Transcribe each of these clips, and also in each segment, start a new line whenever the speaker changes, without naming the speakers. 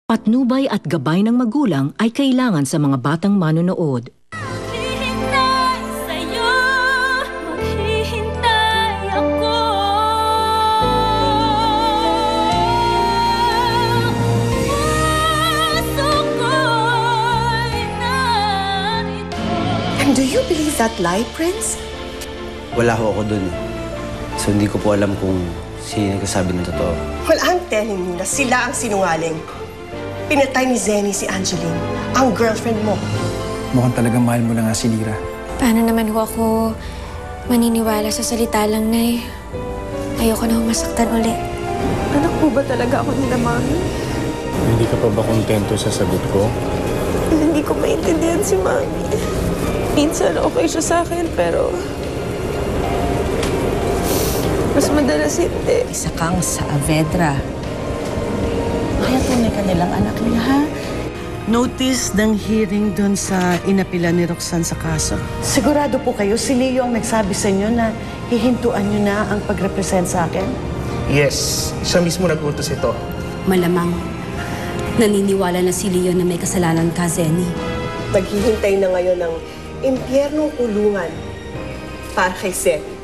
Patnubay at gabay ng magulang ay kailangan sa mga batang manonood.
Maghihintay sa'yo, maghihintay ako. Puso ko'y narito.
And do you believe that lie, Prince?
Wala ho ako dun. So hindi ko po alam kung sino nagsasabi ng totoo.
Well, I'm telling you na sila ang sinungaling. Pinatay ni Zenny si Angeline, ang girlfriend mo.
Mukhang talagang mahal mo na nga si Lira.
Paano naman ho ako maniniwala sa salita lang, Nay? Ayoko na masaktan uli.
Anak po ba talaga ako nila, Mami?
Hindi ka pa ba kontento sa sagot ko?
Hindi ko maintindihan si Mami. Minsan okay siya sa akin, pero mas madalas hindi.
Isa kang Saavedra. Kaya tunay ka nilang anak niya, ha?
Notice ng hearing doon sa inapila ni Roxanne sa kaso.
Sigurado po kayo, si Leo ang nagsabi sa inyo na hihintuan niyo na ang pag-represent sa akin?
Yes, siya mismo nag-utos ito.
Malamang, naniniwala na si Leo na may kasalanan ka, Zenny.
Naghihintay na ngayon ng impyernong kulungan para kay Zenny.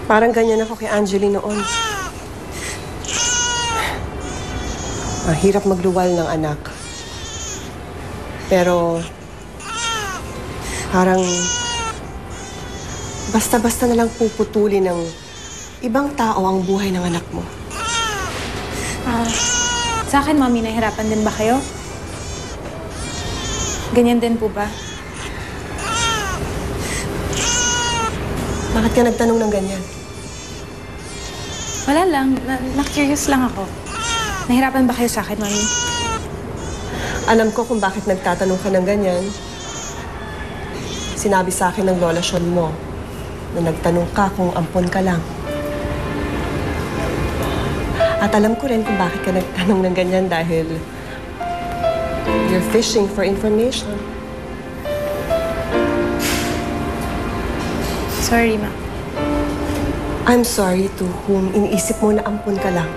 Parang ganyan ako kay Angeline noon. Ang hirap magluwal ng anak. Pero parang basta-basta na lang puputulin ng ibang tao ang buhay ng anak mo.
Sa akin, Mami, nahihirapan din ba kayo? Ganyan din po ba?
Bakit ka nagtanong ng ganyan?
Wala lang. Na-curious lang ako. Nahirapan ba kayo sa akin, Mami?
Alam ko kung bakit nagtatanong ka ng ganyan. Sinabi sa akin ng lola Sean mo na nagtanong ka kung ampon ka lang. At alam ko rin kung bakit ka nagtanong ng ganyan dahil you're fishing for information.
Sorry, Ma.
I'm sorry to whom iniisip mo na ampun ka lang.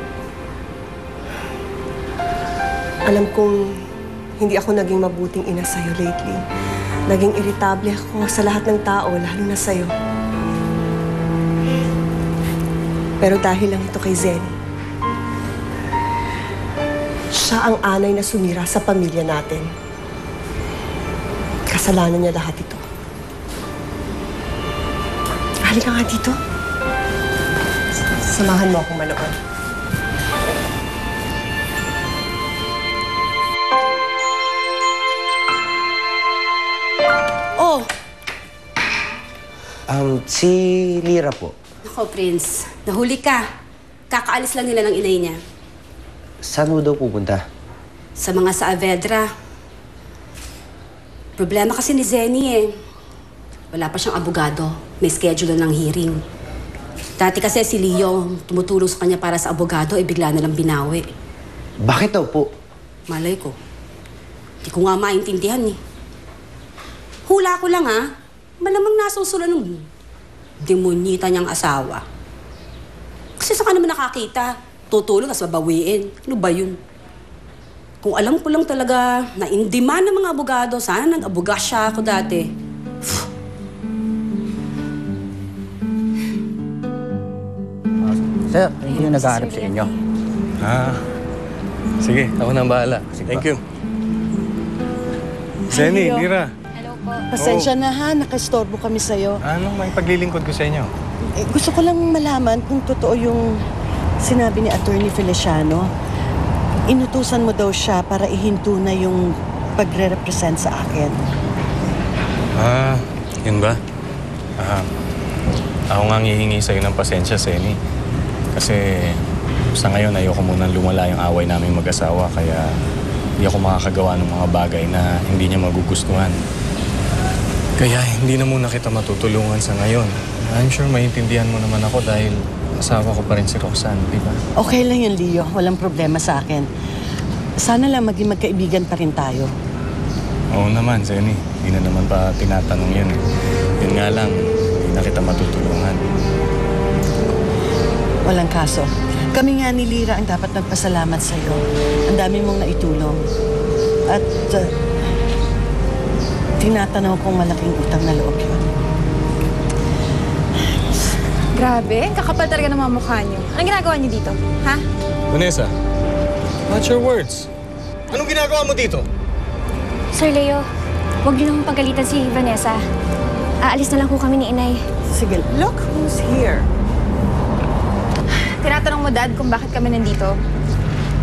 Alam kong hindi ako naging mabuting ina sa'yo lately. Naging irritable ako sa lahat ng tao, lalo na sa'yo. Pero dahil lang ito kay Zenny, siya ang anay na sumira sa pamilya natin. Kasalanan niya lahat ito. Halika nga dito. Samahan mo akong manood.
Oh!
Si Lira po.
Ako, Prince, nahuli ka. Kakaalis lang nila ng inay niya.
Saan mo daw pupunta?
Sa mga Saavedra. Problema kasi ni Zenny eh. Wala pa siyang abogado. May schedule ng hearing. Dati kasi si Leo, tumutulong sa kanya para sa abogado, bigla na lang binawi.
Bakit daw po?
Malay ko. Hindi ko nga maintindihan eh. Hula ko lang ha. Malamang nasusulan ng demonyita niyang asawa. Kasi saan ka naman nakakita? Tutulong as babawiin. Ano ba yun? Kung alam ko lang talaga na in demand ng mga abogado, sana nag-abogasya ako dati.
Sir, yung nag-aarap sa inyo.
Sige, ako na ang bahala. Thank you. Zenny,
Leo.
Lira.
Pasensya na ha, nakastorbo kami sa'yo.
Anong may paglilingkod ko sa inyo?
Gusto ko lang malaman kung totoo yung sinabi ni Attorney Feliciano. Inutusan mo daw siya para ihinto na yung pagre-represent sa akin.
Yun ba? Ako nga hihingi sa'yo ng pasensya, Seni. Kasi sa ngayon, ayoko munang lumala yung away namin mag-asawa. Kaya hindi ako makakagawa ng mga bagay na hindi niya magugustuhan. Kaya hindi na muna kita matutulungan sa ngayon. I'm sure maintindihan mo naman ako dahil asawa ko pa rin si Roxanne, di ba?
Okay lang yun, Leo. Walang problema sa akin. Sana lang maging magkaibigan pa rin tayo.
Oo naman, Seni. Hindi na naman pa tinatanong yun. Yun nga lang, hindi na kita matutulungan.
Walang kaso. Kami nga ni Lira ang dapat magpasalamat sa'yo. Ang dami mong naitulong. At tinatanaw kong malaking utang na loob yun.
Grabe, ang kakapal talaga ng mga mukha niyo. Anong ginagawa niyo dito, ha?
Vanessa, watch your words. Anong ginagawa mo dito?
Sir Leo, huwag niyo nang pagalitan si Vanessa. Aalis na lang po kami ni Inay.
Sige,
Look who's here.
Tinatanong mo, Dad, kung bakit kami nandito.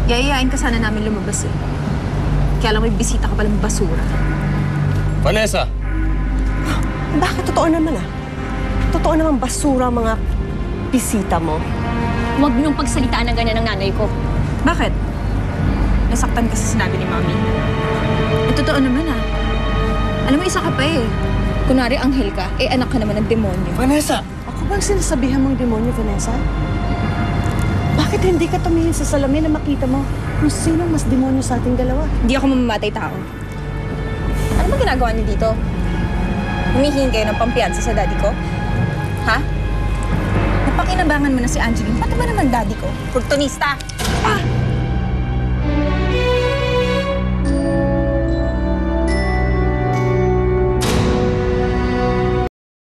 Yayayain ka sana namin lumabas eh. Kaya lang may bisita ka palang basura.
Vanessa!
Bakit? Totoo naman ah. Totoo naman basura ang mga bisita mo.
Huwag niyong pagsalitaan ng ganyan ng nanay ko.
Bakit? Nasaktan ka sa sinabi ni Mami. Eh, totoo naman ah. Alam mo, isa ka pa eh. Kunwari anghel ka, eh anak ka naman ng demonyo.
Vanessa!
ako bang sinasabihan mong demonyo, Vanessa? Bakit hindi ka tumingin sa salamin na makita mo kung sino mas demonyo sa ating dalawa?
Hindi ako mamamatay tao. Ano ba ginagawa niyo dito? Humihingi kayo ng pampiyansa sa daddy ko? Ha? Napakinabangan mo na si Angeline. Pati ba naman daddy ko? Kurtonista! Ah!